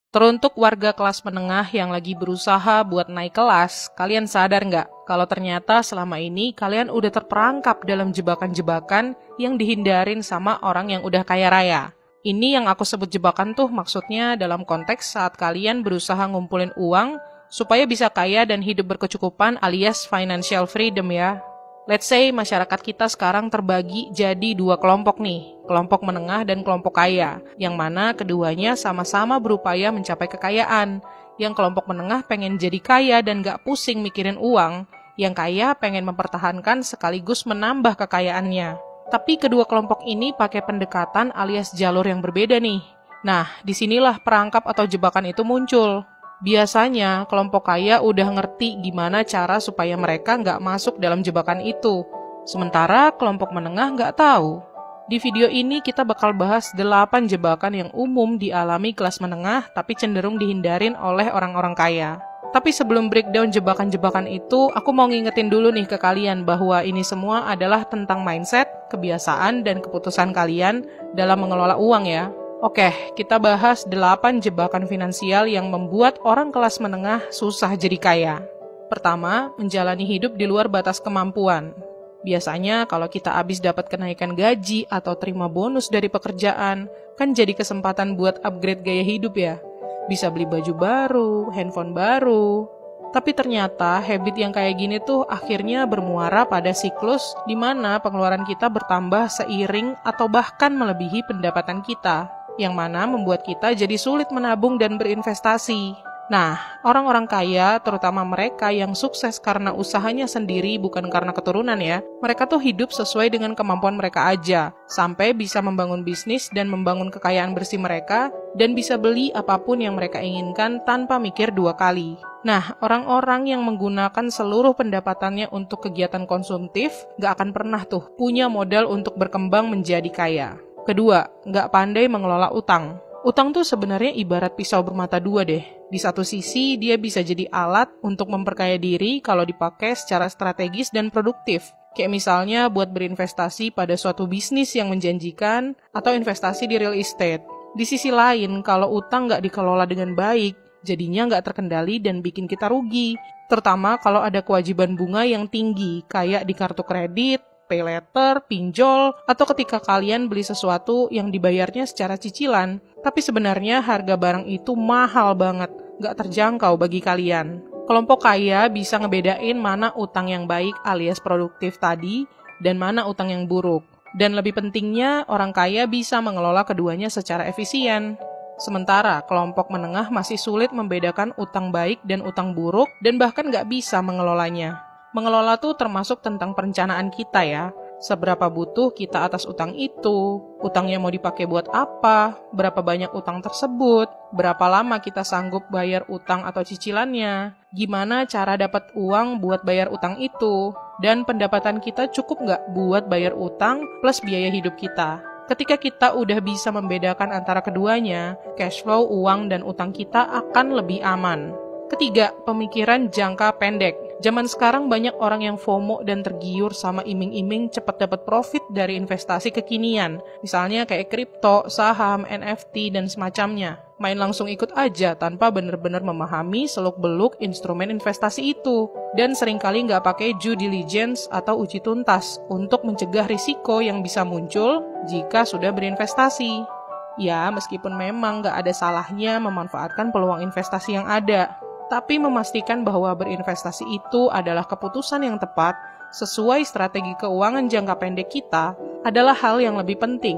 Teruntuk warga kelas menengah yang lagi berusaha buat naik kelas, kalian sadar nggak kalau ternyata selama ini kalian udah terperangkap dalam jebakan-jebakan yang dihindarin sama orang yang udah kaya raya. Ini yang aku sebut jebakan tuh maksudnya dalam konteks saat kalian berusaha ngumpulin uang supaya bisa kaya dan hidup berkecukupan alias financial freedom ya. Let's say masyarakat kita sekarang terbagi jadi dua kelompok nih, kelompok menengah dan kelompok kaya, yang mana keduanya sama-sama berupaya mencapai kekayaan. Yang kelompok menengah pengen jadi kaya dan gak pusing mikirin uang, yang kaya pengen mempertahankan sekaligus menambah kekayaannya. Tapi kedua kelompok ini pakai pendekatan alias jalur yang berbeda nih. Nah, disinilah perangkap atau jebakan itu muncul. Biasanya, kelompok kaya udah ngerti gimana cara supaya mereka nggak masuk dalam jebakan itu. Sementara kelompok menengah nggak tahu. Di video ini kita bakal bahas 8 jebakan yang umum dialami kelas menengah tapi cenderung dihindarin oleh orang-orang kaya. Tapi sebelum breakdown jebakan-jebakan itu, aku mau ngingetin dulu nih ke kalian bahwa ini semua adalah tentang mindset, kebiasaan, dan keputusan kalian dalam mengelola uang ya. Oke, kita bahas 8 jebakan finansial yang membuat orang kelas menengah susah jadi kaya. Pertama, menjalani hidup di luar batas kemampuan. Biasanya kalau kita habis dapat kenaikan gaji atau terima bonus dari pekerjaan, kan jadi kesempatan buat upgrade gaya hidup ya. Bisa beli baju baru, handphone baru. Tapi ternyata habit yang kayak gini tuh akhirnya bermuara pada siklus di mana pengeluaran kita bertambah seiring atau bahkan melebihi pendapatan kita, yang mana membuat kita jadi sulit menabung dan berinvestasi. Nah, orang-orang kaya, terutama mereka yang sukses karena usahanya sendiri bukan karena keturunan ya, mereka tuh hidup sesuai dengan kemampuan mereka aja, sampai bisa membangun bisnis dan membangun kekayaan bersih mereka, dan bisa beli apapun yang mereka inginkan tanpa mikir 2 kali. Nah, orang-orang yang menggunakan seluruh pendapatannya untuk kegiatan konsumtif, gak akan pernah tuh punya modal untuk berkembang menjadi kaya. Kedua, nggak pandai mengelola utang. Utang tuh sebenarnya ibarat pisau bermata dua deh. Di satu sisi, dia bisa jadi alat untuk memperkaya diri kalau dipakai secara strategis dan produktif. Kayak misalnya buat berinvestasi pada suatu bisnis yang menjanjikan atau investasi di real estate. Di sisi lain, kalau utang nggak dikelola dengan baik, jadinya nggak terkendali dan bikin kita rugi. Terutama kalau ada kewajiban bunga yang tinggi, kayak di kartu kredit, pay letter, pinjol, atau ketika kalian beli sesuatu yang dibayarnya secara cicilan, tapi sebenarnya harga barang itu mahal banget, nggak terjangkau bagi kalian. Kelompok kaya bisa ngebedain mana utang yang baik alias produktif tadi, dan mana utang yang buruk. Dan lebih pentingnya, orang kaya bisa mengelola keduanya secara efisien. Sementara kelompok menengah masih sulit membedakan utang baik dan utang buruk, dan bahkan nggak bisa mengelolanya. Mengelola tuh termasuk tentang perencanaan kita ya. Seberapa butuh kita atas utang itu, utangnya mau dipakai buat apa, berapa banyak utang tersebut, berapa lama kita sanggup bayar utang atau cicilannya, gimana cara dapat uang buat bayar utang itu, dan pendapatan kita cukup nggak buat bayar utang plus biaya hidup kita. Ketika kita udah bisa membedakan antara keduanya, cash flow, uang, dan utang kita akan lebih aman. Ketiga, pemikiran jangka pendek. Zaman sekarang banyak orang yang FOMO dan tergiur sama iming-iming cepat dapat profit dari investasi kekinian. Misalnya kayak kripto, saham, NFT, dan semacamnya. Main langsung ikut aja tanpa benar-benar memahami seluk-beluk instrumen investasi itu. Dan seringkali nggak pakai due diligence atau uji tuntas untuk mencegah risiko yang bisa muncul jika sudah berinvestasi. Ya, meskipun memang nggak ada salahnya memanfaatkan peluang investasi yang ada, tapi memastikan bahwa berinvestasi itu adalah keputusan yang tepat sesuai strategi keuangan jangka pendek kita adalah hal yang lebih penting.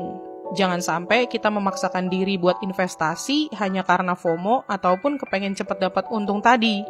Jangan sampai kita memaksakan diri buat investasi hanya karena FOMO ataupun kepengen cepat dapat untung tadi.